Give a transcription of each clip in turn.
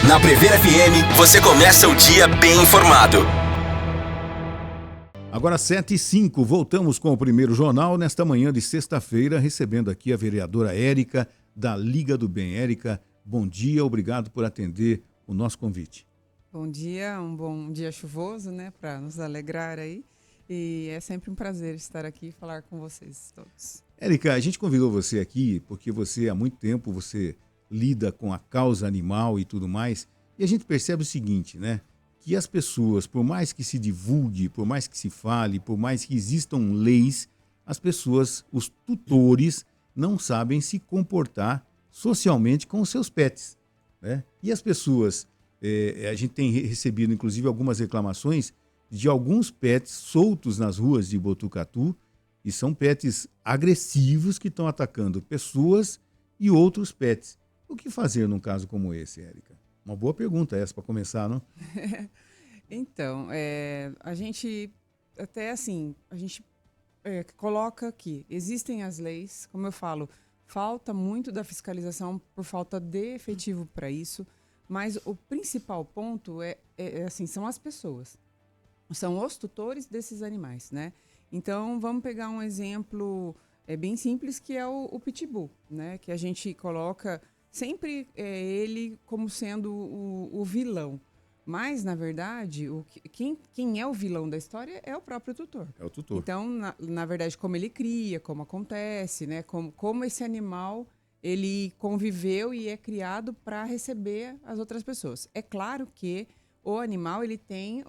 Na Prever FM, você começa o dia bem informado. Agora 7h05, voltamos com o primeiro jornal nesta manhã de sexta-feira, recebendo aqui a vereadora Érica da Liga do Bem. Érica, bom dia, obrigado por atender o nosso convite. Bom dia, um bom dia chuvoso, né, para nos alegrar aí. E é sempre um prazer estar aqui e falar com vocês todos. Érica, a gente convidou você aqui porque você, há muito tempo, você lida com a causa animal e tudo mais, e a gente percebe o seguinte, né? Que as pessoas, por mais que se divulgue, por mais que se fale, por mais que existam leis, as pessoas, os tutores, não sabem se comportar socialmente com os seus pets, né? E as pessoas, a gente tem recebido, inclusive, algumas reclamações de alguns pets soltos nas ruas de Botucatu, e são pets agressivos que estão atacando pessoas e outros pets. O que fazer num caso como esse, Érica? Uma boa pergunta essa para começar, não? Então, a gente, até assim, coloca aqui, existem as leis, como eu falo, falta muito da fiscalização por falta de efetivo para isso, mas o principal ponto assim, são as pessoas, são os tutores desses animais, né? Então, vamos pegar um exemplo bem simples, que é o Pitbull, né? Que a gente coloca sempre ele como sendo o vilão. Mas, na verdade, quem é o vilão da história é o próprio tutor. É o tutor. Então, na verdade, como ele cria, como acontece, né? Como esse animal ele conviveu e é criado para receber as outras pessoas. É claro que o animal, ele tem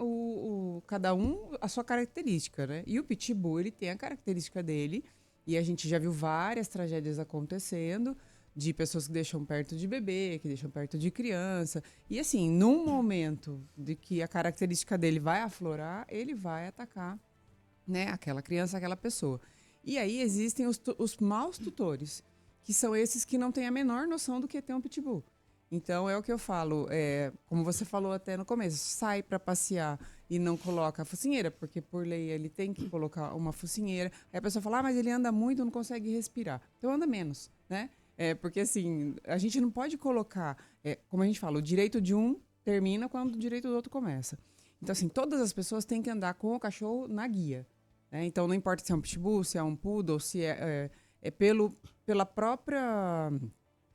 cada um a sua característica, né? E o Pitbull, ele tem a característica dele, e a gente já viu várias tragédias acontecendo, de pessoas que deixam perto de bebê, que deixam perto de criança. E assim, num momento de que a característica dele vai aflorar, ele vai atacar, né, aquela criança, aquela pessoa. E aí existem os maus tutores, que são esses que não têm a menor noção do que tem um Pitbull. Então, é o que eu falo, como você falou até no começo, sai para passear e não coloca a focinheira, porque por lei ele tem que colocar uma focinheira. Aí a pessoa fala, mas ele anda muito, não consegue respirar. Então, anda menos, né? Porque assim, a gente não pode colocar, como a gente fala, o direito de um termina quando o direito do outro começa. Então, assim, todas as pessoas têm que andar com o cachorro na guia, né? Então, não importa se é um pitbull, se é um poodle, se pela própria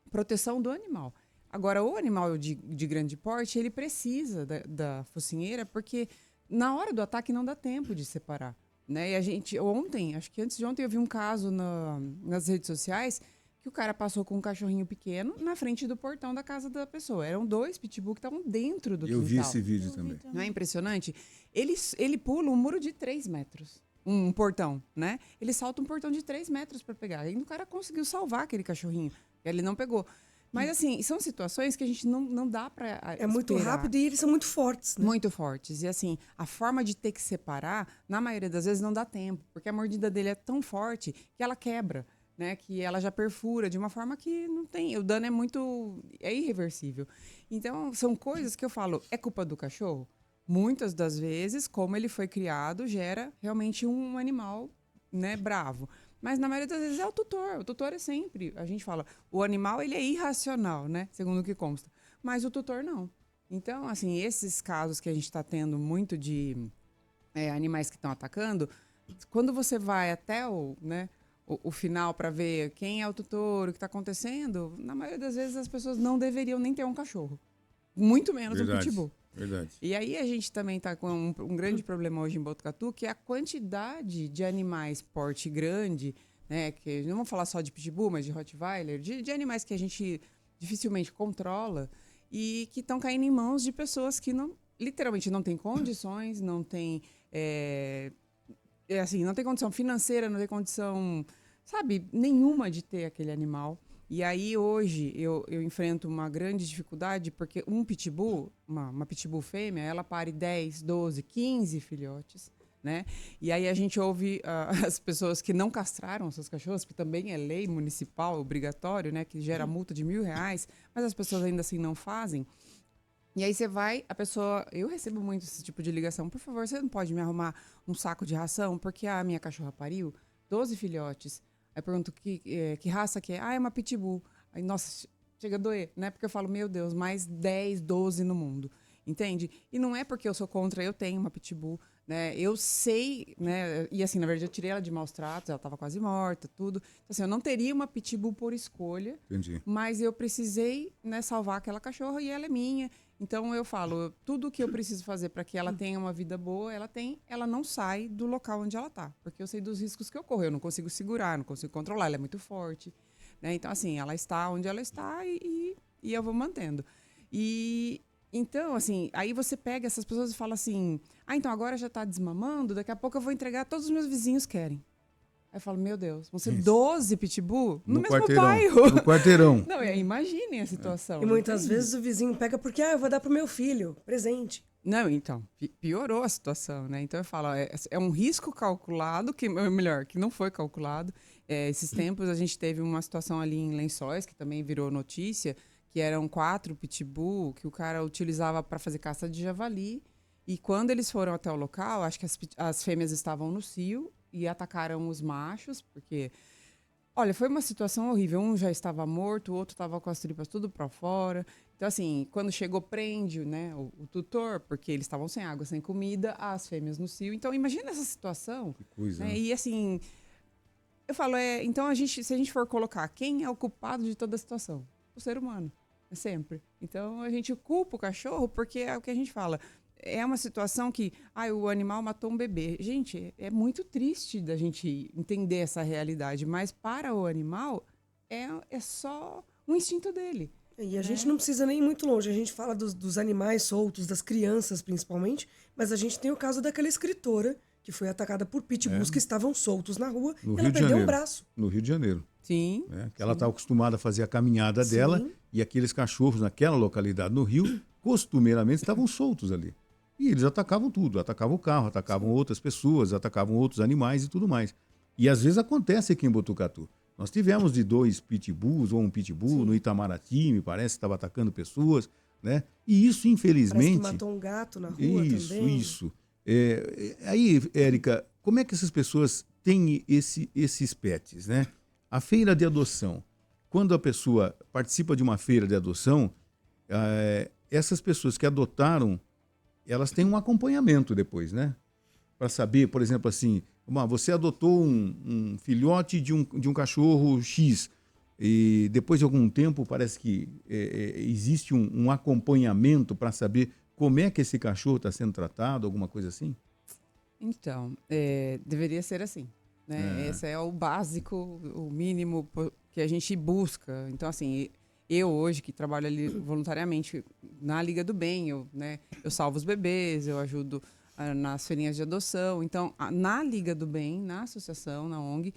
proteção do animal. Agora, o animal de grande porte, ele precisa da focinheira, porque na hora do ataque não dá tempo de separar, né? E a gente, acho que antes de ontem, eu vi um caso nas redes sociais que o cara passou com um cachorrinho pequeno na frente do portão da casa da pessoa. Eram 2 pitbull que estavam dentro do quintal. Eu vi esse vídeo também. Não é impressionante? Ele pula um muro de 3 metros. Um portão, né? Ele salta um portão de 3 metros para pegar. Ainda o cara conseguiu salvar aquele cachorrinho. Ele não pegou. Mas, assim, são situações que a gente não dá para É muito rápido e eles são muito fortes, né? Muito fortes. E, assim, a forma de ter que separar, na maioria das vezes, não dá tempo. Porque a mordida dele é tão forte que ela quebra, né? Que ela já perfura de uma forma que não tem... O dano é irreversível. Então, são coisas que eu falo, é culpa do cachorro? Muitas das vezes, como ele foi criado, gera realmente um animal, né, bravo. Mas, na maioria das vezes, é o tutor. O tutor é sempre... A gente fala, o animal, ele é irracional, né? Segundo o que consta. Mas o tutor, não. Então, assim, esses casos que a gente está tendo muito de animais que estão atacando, quando você vai até o final para ver quem é o tutor, o que está acontecendo, na maioria das vezes, as pessoas não deveriam nem ter um cachorro. Muito menos um pitbull. Verdade. E aí a gente também está com um grande problema hoje em Botucatu, que é a quantidade de animais porte grande, né? Que não vamos falar só de pitbull, mas de rottweiler, de animais que a gente dificilmente controla e que estão caindo em mãos de pessoas que literalmente não têm condições, não têm não tem condição financeira, não tem condição, sabe, nenhuma de ter aquele animal. E aí, hoje, eu enfrento uma grande dificuldade, porque um pitbull, uma pitbull fêmea, ela pare 10, 12, 15 filhotes, né? E aí a gente ouve as pessoas que não castraram seus cachorros, que também é lei municipal, obrigatório, né? Que gera multa de R$1.000, mas as pessoas ainda assim não fazem. E aí você vai, a pessoa... Eu recebo muito esse tipo de ligação. Por favor, você não pode me arrumar um saco de ração? Porque a minha cachorra pariu 12 filhotes. Aí eu pergunto que raça que é. Ah, é uma pitbull. Aí, nossa, chega a doer, né? Porque eu falo, meu Deus, mais 10, 12 no mundo, entende? E não é porque eu sou contra, eu tenho uma pitbull, né? Eu sei, né? E assim, na verdade, eu tirei ela de maus tratos, ela estava quase morta, tudo. Então, assim, eu não teria uma pitbull por escolha, Entendi. mas eu precisei, né, salvar aquela cachorra e ela é minha. Então eu falo, tudo que eu preciso fazer para que ela tenha uma vida boa, ela não sai do local onde ela está, porque eu sei dos riscos que ocorrem, eu não consigo segurar, não consigo controlar, ela é muito forte, né? Então assim, ela está onde ela está e eu vou mantendo. E então assim, aí você pega essas pessoas e fala assim, então agora já está desmamando, daqui a pouco eu vou entregar, todos os meus vizinhos querem. Aí eu falo, meu Deus, vão ser 12 pitbull no mesmo bairro. No quarteirão. Não, imaginem a situação. E muitas vezes o vizinho pega porque, eu vou dar pro meu filho, presente. Não, então, piorou a situação, né? Então eu falo, é um risco calculado, melhor, que não foi calculado. Esses tempos a gente teve uma situação ali em Lençóis, que também virou notícia, que eram 4 pitbull que o cara utilizava para fazer caça de javali. E quando eles foram até o local, acho que as fêmeas estavam no cio e atacaram os machos, porque... Olha, foi uma situação horrível. Um já estava morto, o outro estava com as tripas tudo para fora. Então, assim, quando chegou, prende, né, o tutor, porque eles estavam sem água, sem comida, as fêmeas no cio. Então, imagina essa situação. Que coisa, né? né? E, assim, eu falo, então, se a gente for colocar quem é o culpado de toda a situação? O ser humano, sempre. Então, a gente culpa o cachorro porque é o que a gente fala. É uma situação que, o animal matou um bebê. Gente, é muito triste da gente entender essa realidade, mas para o animal é só um instinto dele. E a gente não precisa nem ir muito longe. A gente fala dos animais soltos, das crianças principalmente, mas a gente tem o caso daquela escritora que foi atacada por pitbulls que estavam soltos na rua e ela perdeu um braço. No Rio de Janeiro. Sim. Que ela estava acostumada a fazer a caminhada dela e aqueles cachorros naquela localidade no Rio, costumeiramente, estavam soltos ali. E eles atacavam tudo, atacavam o carro, atacavam outras pessoas, atacavam outros animais e tudo mais. E às vezes acontece aqui em Botucatu. Nós tivemos de 2 pitbulls ou um pitbull no Itamaraty, me parece, que estava atacando pessoas, né? E isso, infelizmente... Parece que matou um gato na rua também. Isso. Aí, Érica, como é que essas pessoas têm esses pets, né? A feira de adoção. Quando a pessoa participa de uma feira de adoção, essas pessoas que adotaram, elas têm um acompanhamento depois, né? Para saber, por exemplo, assim, você adotou um filhote de um cachorro X e depois de algum tempo parece que existe um acompanhamento para saber como é que esse cachorro está sendo tratado, alguma coisa assim? Então, deveria ser assim, né? Esse é o básico, o mínimo que a gente busca. Então, assim... Eu hoje, que trabalho ali voluntariamente na Liga do Bem, eu salvo os bebês, eu ajudo nas feirinhas de adoção. Então, na Liga do Bem, na associação, na ONG,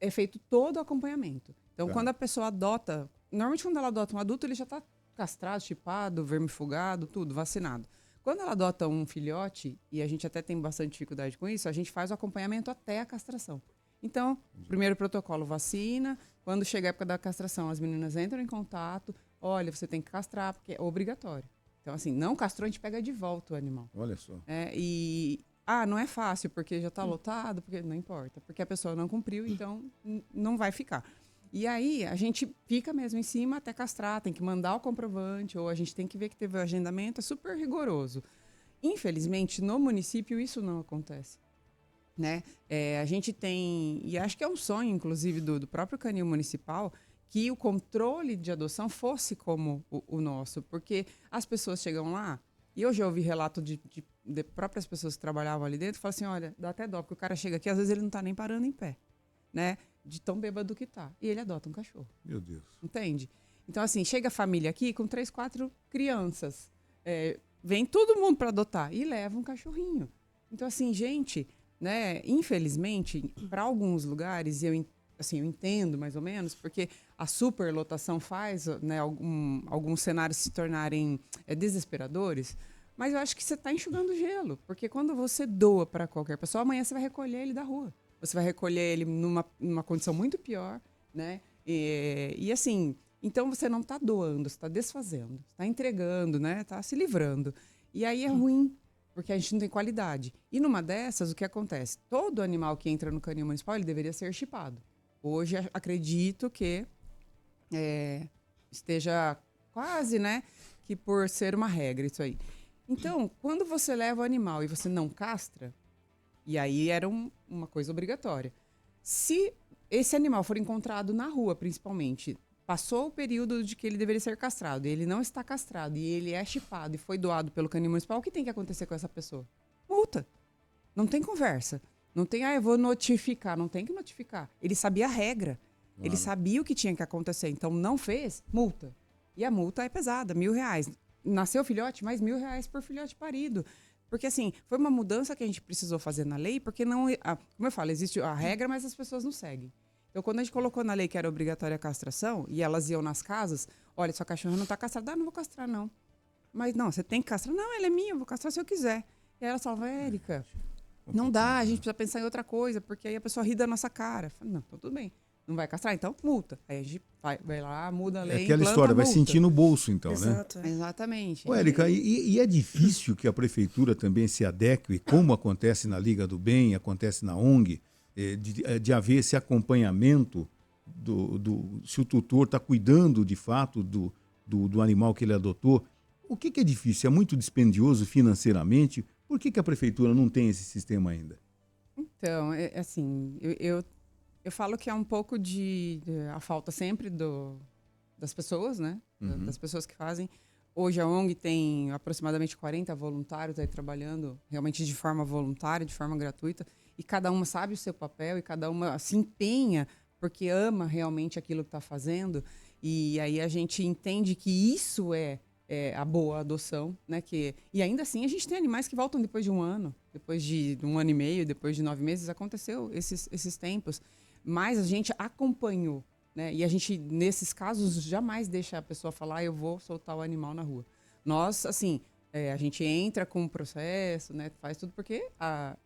é feito todo o acompanhamento. Então, quando a pessoa adota... Normalmente, quando ela adota um adulto, ele já está castrado, chipado, vermifugado, tudo, vacinado. Quando ela adota um filhote, e a gente até tem bastante dificuldade com isso, a gente faz o acompanhamento até a castração. Então, primeiro protocolo, vacina. Quando chega a época da castração, as meninas entram em contato. Olha, você tem que castrar, porque é obrigatório. Então, assim, não castrou, a gente pega de volta o animal. Olha só. Não é fácil, porque já está lotado, porque não importa. Porque a pessoa não cumpriu, então não vai ficar. E aí, a gente fica mesmo em cima até castrar, tem que mandar o comprovante, ou a gente tem que ver que teve o agendamento, é super rigoroso. Infelizmente, no município, isso não acontece. Né? A gente tem, e acho que é um sonho, inclusive, do próprio canil municipal, que o controle de adoção fosse como o nosso, porque as pessoas chegam lá, e eu já ouvi relato de próprias pessoas que trabalhavam ali dentro, falam assim, olha, dá até dó, porque o cara chega aqui, às vezes ele não está nem parando em pé, né? De tão bêbado que tá, e ele adota um cachorro. Meu Deus. Entende? Então, assim, chega a família aqui com 3, 4 crianças, vem todo mundo para adotar, e leva um cachorrinho. Então, assim, gente... Né? Infelizmente, para alguns lugares, eu entendo mais ou menos, porque a superlotação faz, né, alguns cenários se tornarem desesperadores, mas eu acho que você está enxugando gelo, porque quando você doa para qualquer pessoa, amanhã você vai recolher ele da rua. Você vai recolher ele numa condição muito pior, né? E assim, então você não está doando, você está desfazendo, está entregando, né? Está se livrando. E aí é ruim. Porque a gente não tem qualidade. E numa dessas, o que acontece? Todo animal que entra no canil municipal, ele deveria ser chipado. Hoje, acredito que esteja quase, né, que por ser uma regra isso aí. Então, quando você leva o animal e você não castra, e aí era uma coisa obrigatória. Se esse animal for encontrado na rua, principalmente, passou o período de que ele deveria ser castrado, e ele não está castrado, e ele é chipado e foi doado pelo canil municipal, o que tem que acontecer com essa pessoa? Multa. Não tem conversa. Não tem, eu vou notificar. Não tem que notificar. Ele sabia a regra. Claro. Ele sabia o que tinha que acontecer. Então, não fez, multa. E a multa é pesada, R$1.000. Nasceu filhote, mais R$1.000 por filhote parido. Porque, assim, foi uma mudança que a gente precisou fazer na lei, porque não... como eu falo, existe a regra, mas as pessoas não seguem. Então, quando a gente colocou na lei que era obrigatória a castração, e elas iam nas casas, olha, sua cachorra não está castrada. Não vou castrar, não. Mas, não, você tem que castrar. Não, ela é minha, eu vou castrar se eu quiser. E aí elas falavam, Érica, não dá, a gente precisa pensar em outra coisa, porque aí a pessoa ri da nossa cara. Eu falei, não, então tudo bem. Não vai castrar? Então, multa. Aí a gente vai lá, muda a lei, aquela história, vai sentir no bolso, então, Exato, né? Exatamente. Ô, Érica, e é difícil que a prefeitura também se adeque, como acontece na Liga do Bem, acontece na ONG, de haver esse acompanhamento se o tutor está cuidando, de fato, do animal que ele adotou. O que é difícil? É muito dispendioso financeiramente? Por que a prefeitura não tem esse sistema ainda? Então, assim, eu falo que é um pouco a falta sempre das pessoas, né? Uhum. Das pessoas que fazem. Hoje a ONG tem aproximadamente 40 voluntários aí trabalhando realmente de forma voluntária, de forma gratuita. E cada uma sabe o seu papel e cada uma se empenha porque ama realmente aquilo que está fazendo. E aí a gente entende que isso é a boa adoção, né? E ainda assim a gente tem animais que voltam depois de um ano, depois de 1 ano e meio, depois de 9 meses. Aconteceu esses tempos. Mas a gente acompanhou, né? E a gente, nesses casos, jamais deixa a pessoa falar, eu vou soltar o animal na rua. Nós, assim, a gente entra com o processo, né? Faz tudo porque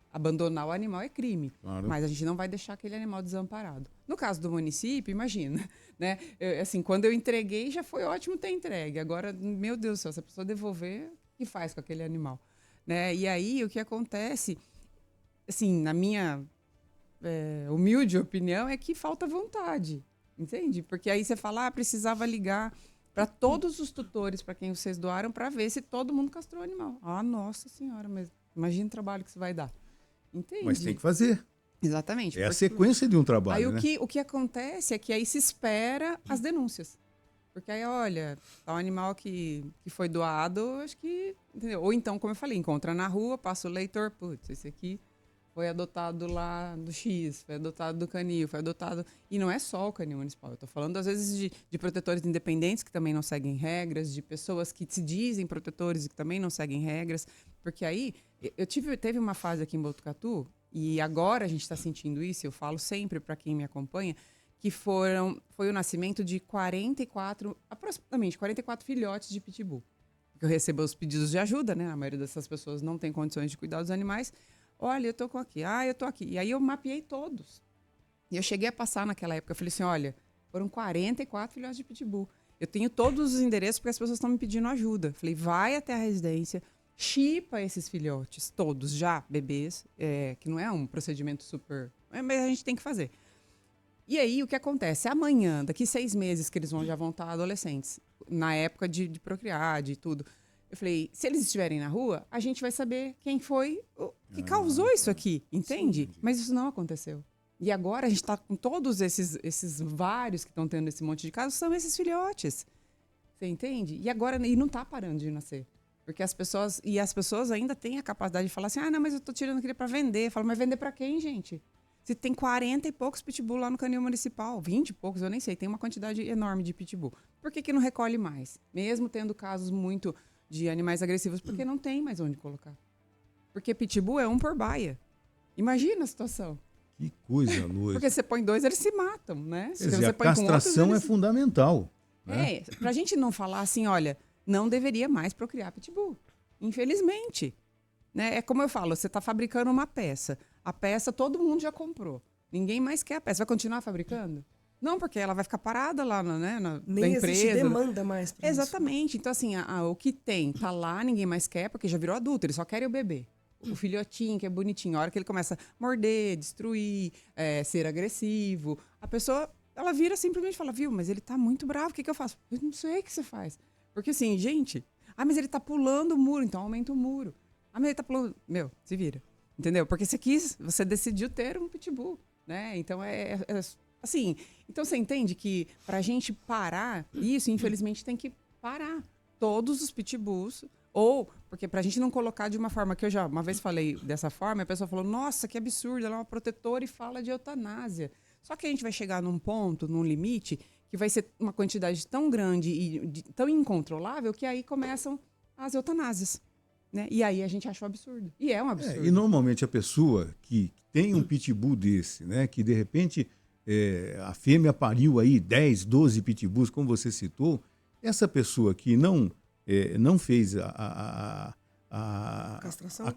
abandonar o animal é crime. Claro. Mas a gente não vai deixar aquele animal desamparado. No caso do município, imagina, né? Assim, quando eu entreguei, já foi ótimo ter entregue. Agora, meu Deus do céu, se a pessoa devolver, o que faz com aquele animal? Né? E aí, o que acontece, assim, na minha humilde opinião, é que falta vontade, entende? Porque aí você fala, precisava ligar para todos os tutores para quem vocês doaram para ver se todo mundo castrou o animal. Nossa senhora, mas imagina o trabalho que isso vai dar. Entende? Mas tem que fazer. Exatamente. É a sequência de um trabalho, aí né? o que acontece é que aí se espera as denúncias. Porque aí, olha, tá um animal que foi doado, acho que... Entendeu? Ou então, como eu falei, encontra na rua, passa o leitor, putz, esse aqui foi adotado lá do X, foi adotado do canil, foi adotado... E não é só o canil municipal. Eu tô falando, às vezes, de protetores independentes que também não seguem regras, de pessoas que se dizem protetores e que também não seguem regras. Porque aí, teve uma fase aqui em Botucatu, e agora a gente está sentindo isso, eu falo sempre para quem me acompanha, que foi o nascimento de aproximadamente 44 filhotes de pitbull. Eu recebo os pedidos de ajuda, né? A maioria dessas pessoas não tem condições de cuidar dos animais. Olha, eu tô aqui. Eu tô aqui. E aí eu mapeei todos. E eu cheguei a passar naquela época. Eu falei assim, olha, foram 44 filhotes de pitbull. Eu tenho todos os endereços porque as pessoas estão me pedindo ajuda. Falei, vai até a residência, chipa esses filhotes, todos já bebês, que não é um procedimento super... Mas a gente tem que fazer. E aí, o que acontece? Amanhã, daqui 6 meses que eles já vão estar adolescentes, na época de procriar, de tudo... Eu falei, se eles estiverem na rua, a gente vai saber quem foi que causou isso aqui, entende? Sim. Mas isso não aconteceu. E agora a gente está com todos esses vários que estão tendo esse monte de casos, são esses filhotes. Você entende? E agora não está parando de nascer. Porque as pessoas ainda têm a capacidade de falar assim, não, mas eu estou tirando aquele para vender. Eu falo, mas vender para quem, gente? Se tem 40 e poucos pitbull lá no canil municipal, 20 e poucos, eu nem sei, tem uma quantidade enorme de pitbull. Por que não recolhe mais? Mesmo tendo casos muito... de animais agressivos, porque não tem mais onde colocar. Porque pitbull é 1 por baia. Imagina a situação. Que coisa, Luz. Porque você põe 2, eles se matam, né? Quer dizer, a castração é fundamental. Né? Pra gente não falar assim, olha, não deveria mais procriar pitbull. Infelizmente. Né? É como eu falo, você está fabricando uma peça. A peça todo mundo já comprou. Ninguém mais quer a peça. Vai continuar fabricando? Não, porque ela vai ficar parada lá na empresa. Nem existe demanda mais pra Exatamente. Isso. Então, assim, o que tem tá lá, ninguém mais quer, porque já virou adulto, eles só querem o bebê. O filhotinho, que é bonitinho. A hora que ele começa a morder, destruir, ser agressivo, a pessoa ela vira simplesmente e fala, viu, mas ele tá muito bravo, o que eu faço? Eu não sei o que você faz. Porque assim, gente, mas ele tá pulando o muro, então aumenta o muro. Mas ele tá pulando... Meu, se vira. Entendeu? Porque você decidiu ter um pitbull, né? Então assim, então você entende que pra gente parar isso, infelizmente tem que parar todos os pitbulls, ou porque pra gente não colocar de uma forma que eu já uma vez falei dessa forma, a pessoa falou, nossa, que absurdo, ela é uma protetora e fala de eutanásia. Só que a gente vai chegar num ponto, num limite, que vai ser uma quantidade tão grande e tão incontrolável que aí começam as eutanásias. Né? E aí a gente acha um absurdo. E é um absurdo. E normalmente a pessoa que tem um pitbull desse, né, que de repente a fêmea pariu aí 10, 12 pitbulls, como você citou, essa pessoa que não fez a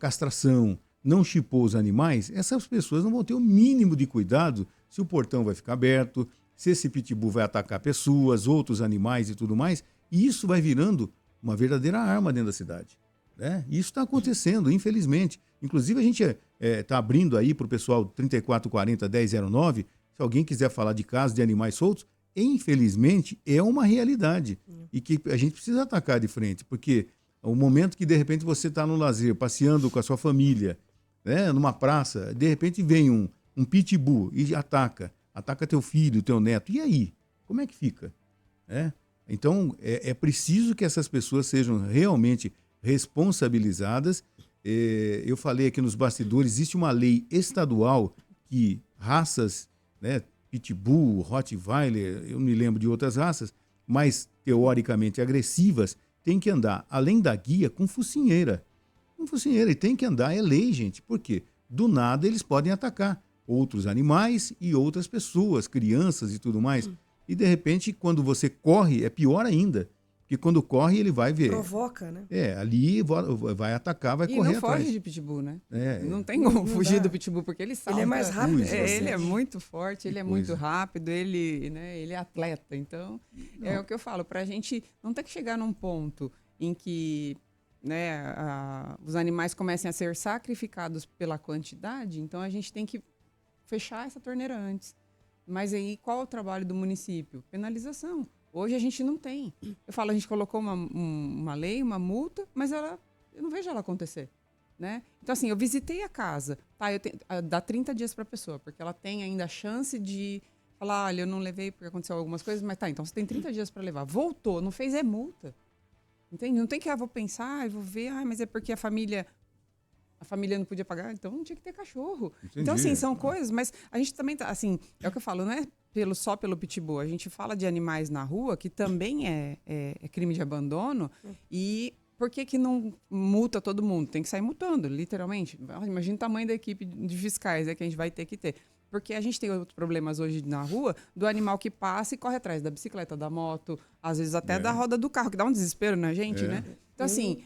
castração, não chipou os animais, essas pessoas não vão ter o mínimo de cuidado se o portão vai ficar aberto, se esse pitbull vai atacar pessoas, outros animais e tudo mais. E isso vai virando uma verdadeira arma dentro da cidade. Né? Isso está acontecendo, infelizmente. Inclusive, a gente está abrindo aí para o pessoal 3440-1009, se alguém quiser falar de casos de animais soltos, infelizmente é uma realidade e que a gente precisa atacar de frente, porque o momento que, de repente, você está no lazer, passeando com a sua família, né, numa praça, de repente vem um pitbull e ataca teu filho, teu neto, e aí? Como é que fica? Então, é preciso que essas pessoas sejam realmente responsabilizadas. Eu falei aqui nos bastidores, existe uma lei estadual que raças, né, pitbull, rottweiler, eu não me lembro de outras raças, mas teoricamente agressivas, tem que andar, além da guia, com focinheira. Com focinheira, e tem que andar, é lei, gente. Por quê? Do nada eles podem atacar outros animais e outras pessoas, crianças e tudo mais. E de repente, quando você corre, é pior ainda. Porque quando corre, ele vai ver. Provoca, né? Ali vai atacar, vai correr atrás. E não foge de pitbull, né? Não tem Não como fugir dá. do pitbull, porque ele salta. Ele é mais rápido. Ele é muito forte, ele é muito rápido, ele é atleta. Então, é o que eu falo, pra gente não ter que chegar num ponto em que, né, os animais comecem a ser sacrificados pela quantidade, então a gente tem que fechar essa torneira antes. Mas aí, qual é o trabalho do município? Penalização. Hoje a gente não tem. Eu falo, a gente colocou uma lei, uma multa, mas eu não vejo ela acontecer. Né? Então, assim, eu visitei a casa, tá? Dá 30 dias para a pessoa, porque ela tem ainda a chance de falar, olha, eu não levei porque aconteceu algumas coisas, mas tá, então você tem 30 dias para levar. Voltou, não fez, é multa. Entende? Não tem que, vou pensar, vou ver, mas é porque a família não podia pagar, então não tinha que ter cachorro. Entendi. Então, assim, são coisas, mas a gente também tá, assim, é o que eu falo, não é só pelo pitbull, a gente fala de animais na rua, que também é crime de abandono, e por que não multa todo mundo? Tem que sair multando, literalmente. Imagina o tamanho da equipe de fiscais que a gente vai ter que ter. Porque a gente tem outros problemas hoje na rua do animal que passa e corre atrás da bicicleta, da moto, às vezes até da roda do carro, que dá um desespero na gente, né? Então, assim,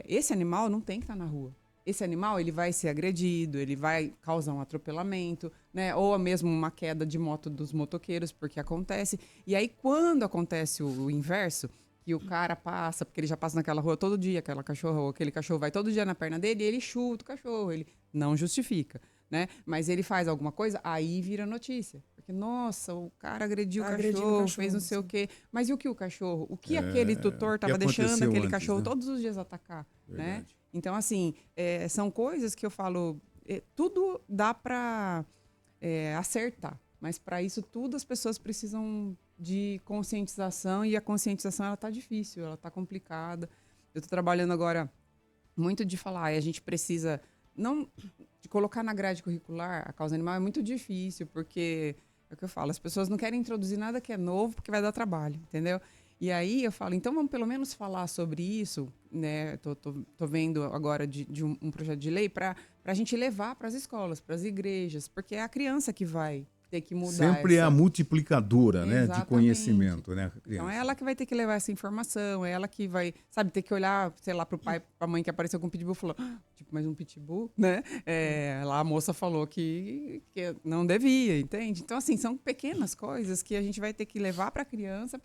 esse animal não tem que estar na rua. Esse animal, ele vai ser agredido, ele vai causar um atropelamento, né? Ou mesmo uma queda de moto dos motoqueiros, porque acontece. E aí, quando acontece o inverso, que o cara passa, porque ele já passa naquela rua todo dia, aquela cachorra ou aquele cachorro vai todo dia na perna dele, e ele chuta o cachorro, ele não justifica, né? Mas ele faz alguma coisa, aí vira notícia. Porque, nossa, o cara agrediu o cachorro, fez não sei o quê. Mas e o que o cachorro? O que aquele tutor estava deixando aquele cachorro todos os dias atacar, né? Então, assim, são coisas que eu falo, tudo dá para acertar, mas para isso tudo as pessoas precisam de conscientização, e a conscientização ela tá difícil, ela tá complicada. Eu estou trabalhando agora muito de falar, a gente precisa, não de colocar na grade curricular a causa animal é muito difícil, porque é o que eu falo, as pessoas não querem introduzir nada que é novo porque vai dar trabalho, entendeu? E aí eu falo, então vamos pelo menos falar sobre isso, né? Tô vendo agora de um projeto de lei para a gente levar para as escolas, para as igrejas, porque é a criança que vai ter que mudar. Sempre é a multiplicadora, né, de conhecimento, né? Então é ela que vai ter que levar essa informação, é ela que vai, sabe, ter que olhar, sei lá, pro pai, pra mãe que apareceu com um pitbull e falou, tipo, mas um pitbull, né? Lá a moça falou que não devia, entende? Então, assim, são pequenas coisas que a gente vai ter que levar pra criança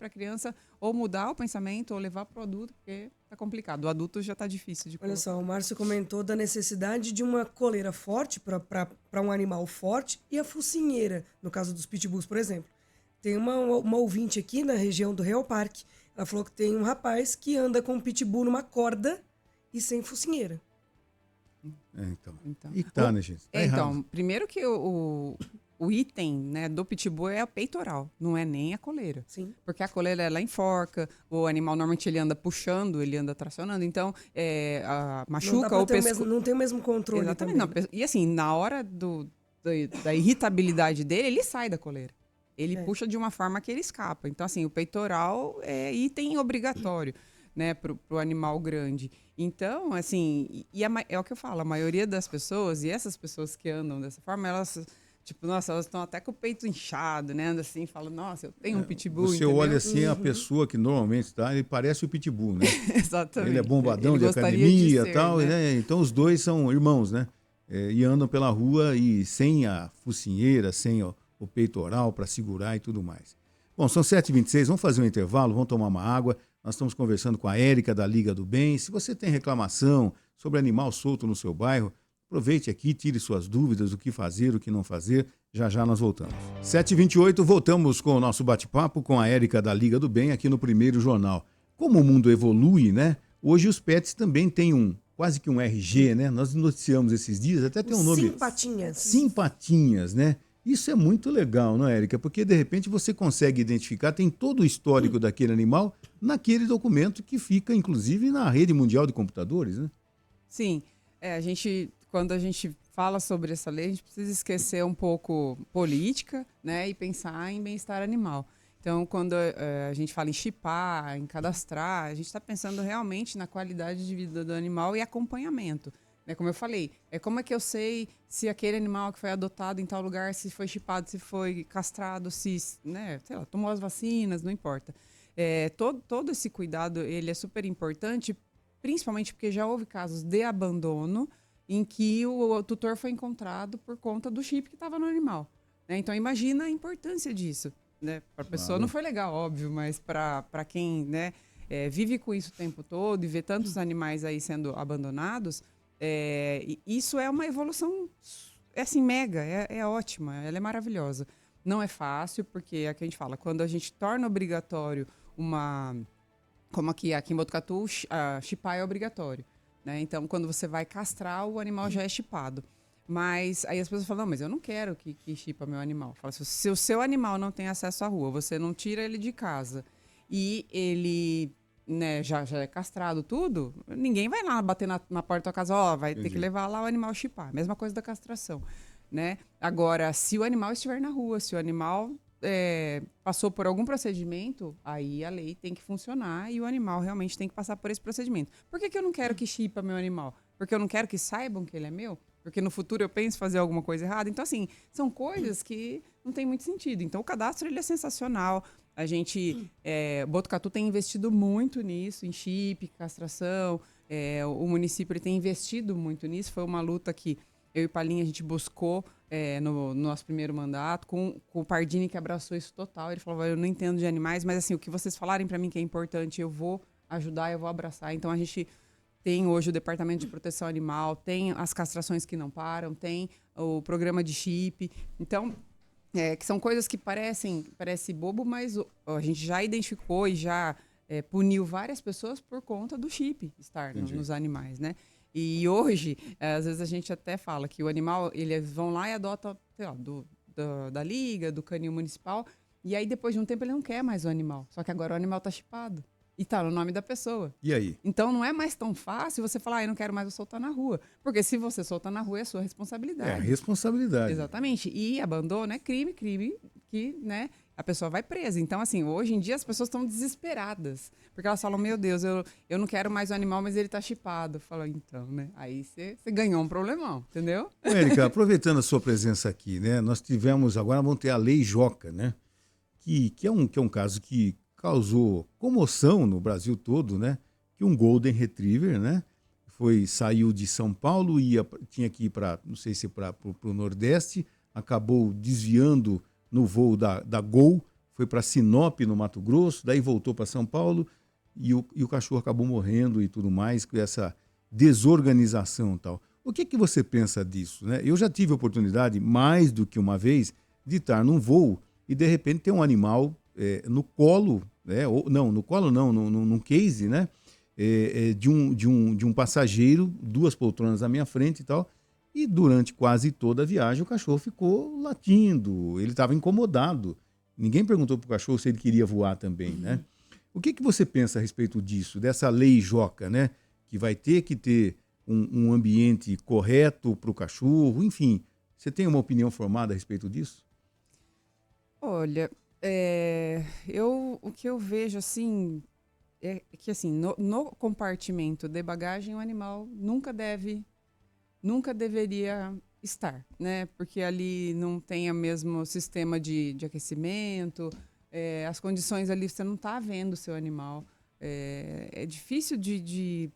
ou mudar o pensamento ou levar pro adulto, porque tá complicado. O adulto já tá difícil de colocar. Olha só, o Márcio comentou da necessidade de uma coleira forte para um animal forte e a focinheira, no caso dos pitbulls, por exemplo. Tem uma ouvinte aqui na região do Real Parque. Ela falou que tem um rapaz que anda com um pitbull numa corda e sem focinheira. Então. E tá, né, gente? Tá errado. Primeiro que o item, né, do pitbull é o peitoral, não é nem a coleira. Sim. Porque a coleira, ela enforca, o animal normalmente ele anda puxando, ele anda tracionando, então machuca o pescoço. Não tem o mesmo controle. Exatamente. Não. E assim, na hora da irritabilidade dele, ele sai da coleira. Ele puxa de uma forma que ele escapa. Então, assim, o peitoral é item obrigatório, né, pro animal grande. Então, assim, é o que eu falo, a maioria das pessoas, e essas pessoas que andam dessa forma, elas, tipo, nossa, elas estão até com o peito inchado, né, anda assim, falam, nossa, eu tenho um pitbull, Você entendeu? olha assim, a pessoa que normalmente está, ele parece o pitbull, né? Exatamente. Ele é bombadão Ele de academia e tal, né? Então os dois são irmãos, né? E andam pela rua e sem a focinheira, sem o peitoral para segurar e tudo mais. Bom, são 7h26, vamos fazer um intervalo, vamos tomar uma água. Nós estamos conversando com a Érica da Liga do Bem. Se você tem reclamação sobre animal solto no seu bairro, aproveite aqui, tire suas dúvidas, o que fazer, o que não fazer. Já já nós voltamos. 7h28, voltamos com o nosso bate-papo com a Érica da Liga do Bem aqui no Primeiro Jornal. Como o mundo evolui, né? Hoje os pets também têm quase que um RG, né? Nós noticiamos esses dias, até tem um nome... Simpatinhas. Simpatinhas, né? Isso é muito legal, não é, Érica? Porque, de repente, você consegue identificar, tem todo o histórico daquele animal naquele documento que fica, inclusive, na rede mundial de computadores, né? Sim. Quando a gente fala sobre essa lei, a gente precisa esquecer um pouco política, né? E pensar em bem-estar animal. Então, quando a gente fala em chipar, em cadastrar, a gente está pensando realmente na qualidade de vida do animal e acompanhamento. Como eu falei, como é que eu sei se aquele animal que foi adotado em tal lugar, se foi chipado, se foi castrado, se, né, sei lá, tomou as vacinas, não importa. Todo esse cuidado, ele é super importante, principalmente porque já houve casos de abandono em que o tutor foi encontrado por conta do chip que estava no animal. Né? Então, imagina a importância disso. Né? Para a pessoa não foi legal, óbvio, mas para quem, né, vive com isso o tempo todo e vê tantos animais aí sendo abandonados, isso é uma evolução, assim, mega, é ótima, ela é maravilhosa. Não é fácil, porque é o que a gente fala, quando a gente torna obrigatório como aqui em Botucatu, chipar é obrigatório. Né? Então, quando você vai castrar, o animal já é chipado. Mas aí as pessoas falam, não, mas eu não quero que chipa meu animal. Fala, se o seu animal não tem acesso à rua, você não tira ele de casa e ele... Né, já é castrado tudo, ninguém vai lá bater na porta da tua casa, vai ter que levar lá o animal chipar. Mesma coisa da castração, né? Agora, se o animal estiver na rua, se o animal passou por algum procedimento, aí a lei tem que funcionar e o animal realmente tem que passar por esse procedimento. Por que eu não quero que chipa meu animal? Porque eu não quero que saibam que ele é meu? Porque no futuro eu penso em fazer alguma coisa errada? Então, assim, são coisas que não tem muito sentido. Então, o cadastro, ele é sensacional. A gente, Botucatu tem investido muito nisso, em chip, castração. O município ele tem investido muito nisso. Foi uma luta que eu e Palinha a gente buscou no nosso primeiro mandato, com o Pardini, que abraçou isso total. Ele falou, eu não entendo de animais, mas assim, o que vocês falarem para mim que é importante, eu vou ajudar, eu vou abraçar. Então, a gente tem hoje o Departamento de Proteção Animal, tem as castrações que não param, tem o programa de chip. Então... que são coisas que parece bobo, mas a gente já identificou e já puniu várias pessoas por conta do chip estar nos animais, né? E hoje, às vezes a gente até fala que o animal, eles vão lá e adotam, sei lá, da liga, do canil municipal, e aí depois de um tempo ele não quer mais o animal. Só que agora o animal tá chipado. E tá no nome da pessoa. E aí? Então não é mais tão fácil você falar, eu não quero mais eu soltar na rua. Porque se você soltar na rua é sua responsabilidade. É a responsabilidade. Exatamente. E abandono é crime que, né, a pessoa vai presa. Então, assim, hoje em dia as pessoas estão desesperadas. Porque elas falam, meu Deus, eu não quero mais o animal, mas ele tá chipado. Fala, então, né? Aí você ganhou um problemão, entendeu? Érica, aproveitando a sua presença aqui, né? Nós tivemos, agora vamos ter a Lei Joca, né? Que é um caso que causou comoção no Brasil todo, né? Que um Golden Retriever, né? Saiu de São Paulo, tinha que ir para, não sei se para o Nordeste, acabou desviando no voo da Gol, foi para Sinop, no Mato Grosso, daí voltou para São Paulo e o cachorro acabou morrendo e tudo mais, com essa desorganização e tal. O que você pensa disso, né? Eu já tive a oportunidade, mais do que uma vez, de estar num voo e e de repente tem um animal no colo, né? No colo não, num case, né? De um passageiro, 2 poltronas à minha frente e tal. E durante quase toda a viagem o cachorro ficou latindo, ele estava incomodado. Ninguém perguntou para o cachorro se ele queria voar também, né? O que você pensa a respeito disso, dessa lei Joca, né? Que vai ter que ter um ambiente correto para o cachorro, enfim. Você tem uma opinião formada a respeito disso? Olha, o que eu vejo assim é que assim, no compartimento de bagagem o animal nunca deveria estar, né? Porque ali não tem o mesmo sistema de aquecimento, as condições ali você não está vendo o seu animal. É difícil de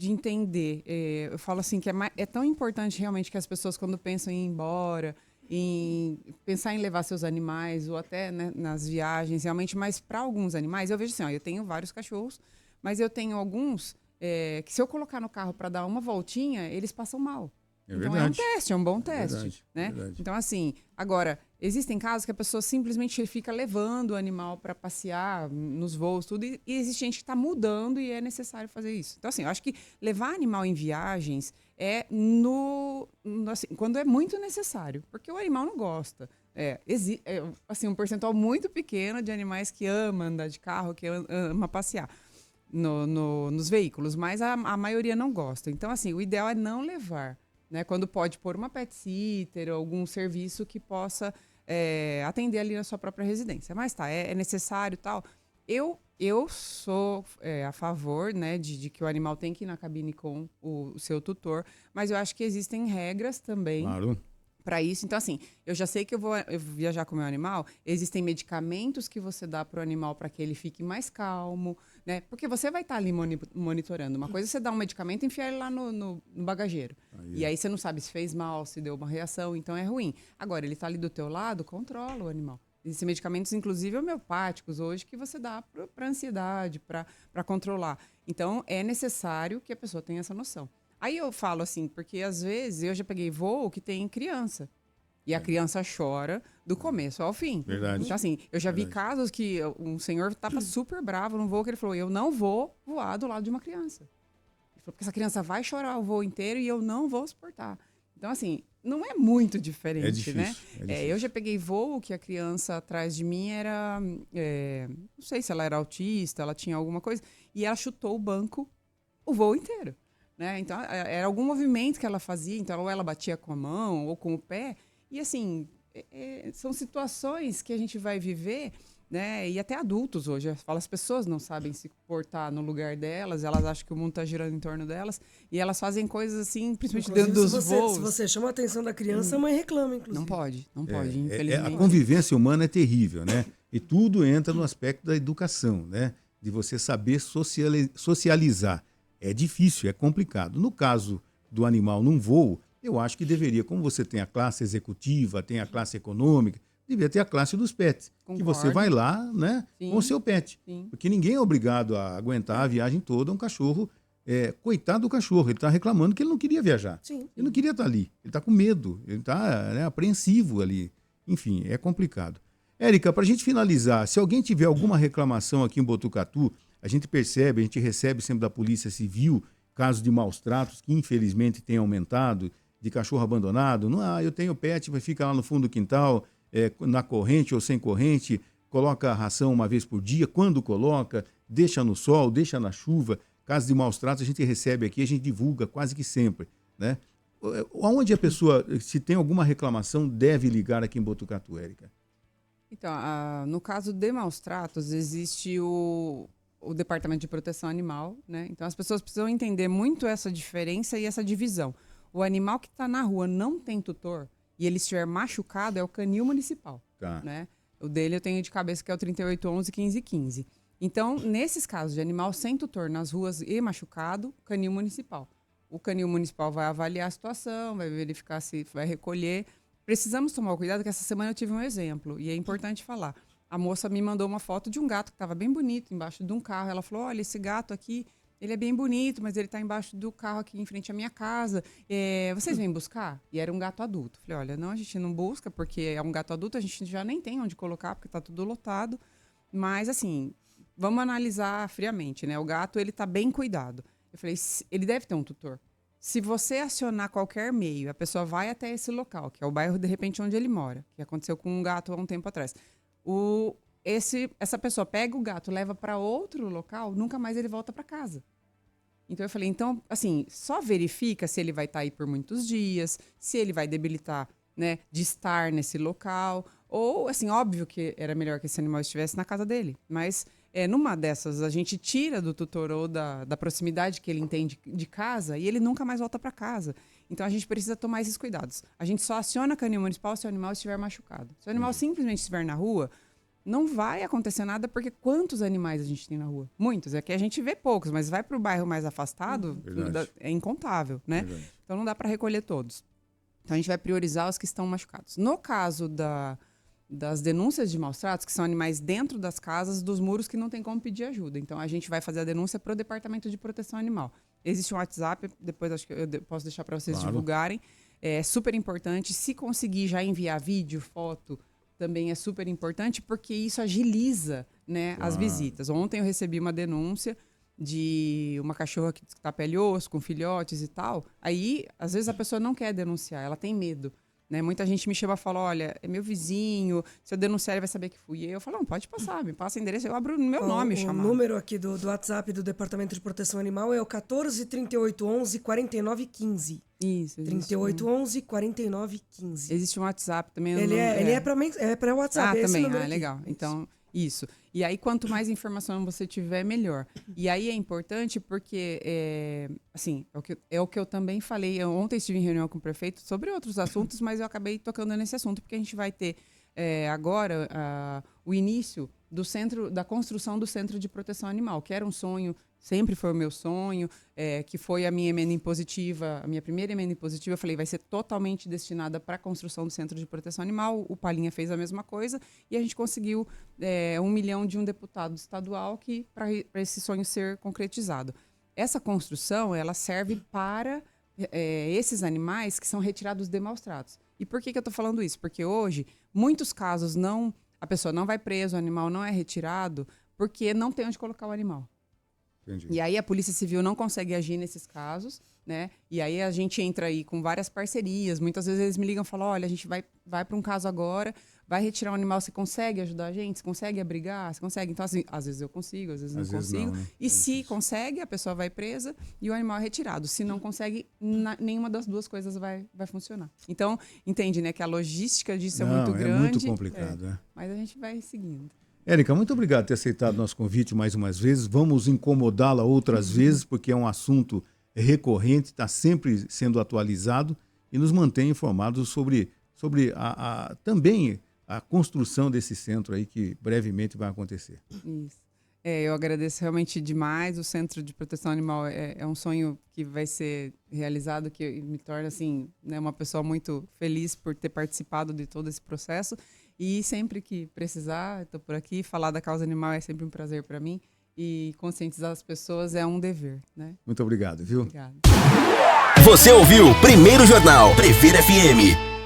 entender. Eu falo assim que é tão importante realmente que as pessoas, quando pensam em ir embora, em pensar em levar seus animais ou até, né, nas viagens, realmente, mas para alguns animais, eu vejo assim, eu tenho vários cachorros, mas eu tenho alguns que se eu colocar no carro para dar uma voltinha, eles passam mal. Então é um teste, é um bom teste, verdade, né? Verdade. Então assim, agora, existem casos que a pessoa simplesmente fica levando o animal para passear nos voos, tudo, e existe gente que está mudando e é necessário fazer isso. Então assim, eu acho que levar animal em viagens assim, quando é muito necessário, porque o animal não gosta. Assim, um percentual muito pequeno de animais que ama andar de carro, que ama passear nos veículos, mas a maioria não gosta. Então assim, o ideal é não levar. Né, quando pode pôr uma pet sitter ou algum serviço que possa atender ali na sua própria residência. Mas é necessário e tal. Eu sou a favor, né, de que o animal tem que ir na cabine com o seu tutor, mas eu acho que existem regras também. Claro. Para isso. Então, assim, eu já sei que eu vou viajar com o meu animal, existem medicamentos que você dá para o animal para que ele fique mais calmo, né? Porque você vai estar ali monitorando. Uma coisa é você dar um medicamento e enfiar ele lá no bagageiro. E aí você não sabe se fez mal, se deu uma reação, então é ruim. Agora, ele está ali do teu lado, controla o animal. Existem medicamentos, inclusive homeopáticos, hoje, que você dá para ansiedade, para controlar. Então, é necessário que a pessoa tenha essa noção. Aí eu falo assim, porque às vezes eu já peguei voo que tem criança. E a criança chora do começo ao fim. Verdade. Então, assim, eu já vi casos que um senhor estava super bravo num voo que ele falou, eu não vou voar do lado de uma criança. Ele falou, porque essa criança vai chorar o voo inteiro e eu não vou suportar. Então, assim, não é muito diferente, difícil, né? é difícil. Eu já peguei voo que a criança atrás de mim era... não sei se ela era autista, ela tinha alguma coisa. E ela chutou o banco o voo inteiro. Né? Então, era algum movimento que ela fazia, então ou ela batia com a mão ou com o pé. E, assim, são situações que a gente vai viver, né? E até adultos hoje. As pessoas não sabem se portar no lugar delas, elas acham que o mundo está girando em torno delas, e elas fazem coisas assim, principalmente dentro dos voos. Se você chama a atenção da criança, a mãe reclama, inclusive. Não pode, infelizmente. A convivência humana é terrível, né? E tudo entra no aspecto da educação, né? De você saber socializar. É difícil, é complicado. No caso do animal num voo, eu acho que deveria, como você tem a classe executiva, tem a classe econômica, deveria ter a classe dos pets. Concordo. Que você vai lá, né, com o seu pet. Sim. Porque ninguém é obrigado a aguentar a viagem toda um cachorro. Coitado do cachorro, ele está reclamando que ele não queria viajar. Sim. Ele não queria estar ali. Ele está com medo, ele está apreensivo ali. Enfim, é complicado. Érica, para a gente finalizar, se alguém tiver alguma reclamação aqui em Botucatu, a gente percebe, a gente recebe sempre da Polícia Civil casos de maus tratos que infelizmente tem aumentado, de cachorro abandonado. Não, eu tenho pet, fica lá no fundo do quintal, na corrente ou sem corrente, coloca a ração uma vez por dia, quando coloca, deixa no sol, deixa na chuva. Casos de maus tratos a gente recebe aqui, a gente divulga quase que sempre, né? Onde a pessoa, se tem alguma reclamação, deve ligar aqui em Botucatu, Érica? Então, no caso de maus tratos, existe o Departamento de Proteção Animal, né? Então, as pessoas precisam entender muito essa diferença e essa divisão. O animal que está na rua não tem tutor e ele estiver machucado é o canil municipal, Tá. né? O dele eu tenho de cabeça que é o 3811 1515. Então, nesses casos de animal sem tutor nas ruas e machucado, canil municipal. O canil municipal vai avaliar a situação, vai verificar se vai recolher. Precisamos tomar cuidado, que essa semana eu tive um exemplo e é importante falar. A moça me mandou uma foto de um gato que estava bem bonito embaixo de um carro. Ela falou, olha, esse gato aqui, ele é bem bonito, mas ele tá embaixo do carro aqui em frente à minha casa. Vocês vêm buscar? E era um gato adulto. Falei, olha, não, a gente não busca, porque é um gato adulto, a gente já nem tem onde colocar, porque tá tudo lotado. Mas, assim, vamos analisar friamente, né? O gato, ele tá bem cuidado. Eu falei, ele deve ter um tutor. Se você acionar qualquer meio, a pessoa vai até esse local, que é o bairro, de repente, onde ele mora, que aconteceu com um gato há um tempo atrás. Essa pessoa pega o gato, leva para outro local, nunca mais ele volta para casa. Então eu falei, então, assim, só verifica se ele vai estar aí por muitos dias, se ele vai debilitar, né, de estar nesse local, ou, assim, óbvio que era melhor que esse animal estivesse na casa dele, mas numa dessas a gente tira do tutor ou da proximidade que ele entende de casa e ele nunca mais volta para casa. Então a gente precisa tomar esses cuidados. A gente só aciona a canil municipal se o animal estiver machucado. Se o animal simplesmente estiver na rua, não vai acontecer nada, porque quantos animais a gente tem na rua? Muitos. É que a gente vê poucos, mas vai para o bairro mais afastado, é incontável, né? Verdade. Então não dá para recolher todos. Então a gente vai priorizar os que estão machucados. No caso das denúncias de maus-tratos, que são animais dentro das casas, dos muros que não tem como pedir ajuda. Então a gente vai fazer a denúncia para o Departamento de Proteção Animal. Existe um WhatsApp, depois acho que eu posso deixar para vocês divulgarem. É super importante. Se conseguir já enviar vídeo, foto, também é super importante, porque isso agiliza, né, as visitas. Ontem eu recebi uma denúncia de uma cachorra que está pele e osso, com filhotes e tal. Aí, às vezes, a pessoa não quer denunciar, ela tem medo. Né? Muita gente me chama e fala, olha, é meu vizinho, se eu denunciar ele vai saber que fui eu. Eu falo, não, pode passar, me passa o endereço, eu abro no meu nome. O número aqui do WhatsApp do Departamento de Proteção Animal é o 14 38 11 49 15. Isso. 38 11 49 15. Existe um WhatsApp também. Ele é para WhatsApp. Também, legal. Então, isso. E aí, quanto mais informação você tiver, melhor. E aí é importante porque, assim, é o que eu também falei. Eu ontem estive em reunião com o prefeito sobre outros assuntos, mas eu acabei tocando nesse assunto, porque a gente vai ter agora o início da construção do Centro de Proteção Animal, que era um sonho, sempre foi o meu sonho, que foi a minha emenda impositiva, a minha primeira emenda impositiva. Eu falei, vai ser totalmente destinada para a construção do Centro de Proteção Animal. O Palhinha fez a mesma coisa e a gente conseguiu 1 milhão de um deputado estadual para esse sonho ser concretizado. Essa construção, ela serve para esses animais que são retirados de maus tratos. E por que eu estou falando isso? Porque hoje, muitos casos, a pessoa não vai preso, o animal não é retirado, porque não tem onde colocar o animal. Entendi. E aí a Polícia Civil não consegue agir nesses casos, né? E aí a gente entra aí com várias parcerias. Muitas vezes eles me ligam e falam, olha, a gente vai para um caso agora, vai retirar um animal, você consegue ajudar a gente? Você consegue abrigar? Você consegue? Então, assim, às vezes eu consigo, às vezes não consigo. Não, né? E se consegue, a pessoa vai presa e o animal é retirado. Se não consegue, nenhuma das duas coisas vai funcionar. Então, entende, né? Que a logística disso é muito grande. É muito complicado, né? Mas a gente vai seguindo. Érica, muito obrigado por ter aceitado nosso convite mais umas vezes. Vamos incomodá-la outras vezes, porque é um assunto recorrente, está sempre sendo atualizado e nos mantém informados sobre também a construção desse centro aí que brevemente vai acontecer. Isso. Eu agradeço realmente demais. O Centro de Proteção Animal é um sonho que vai ser realizado, que me torna assim, né, uma pessoa muito feliz por ter participado de todo esse processo. E sempre que precisar, estou por aqui. Falar da causa animal é sempre um prazer para mim. E conscientizar as pessoas é um dever, né? Muito obrigado, viu? Obrigada. Você ouviu Primeiro Jornal Prefeira FM.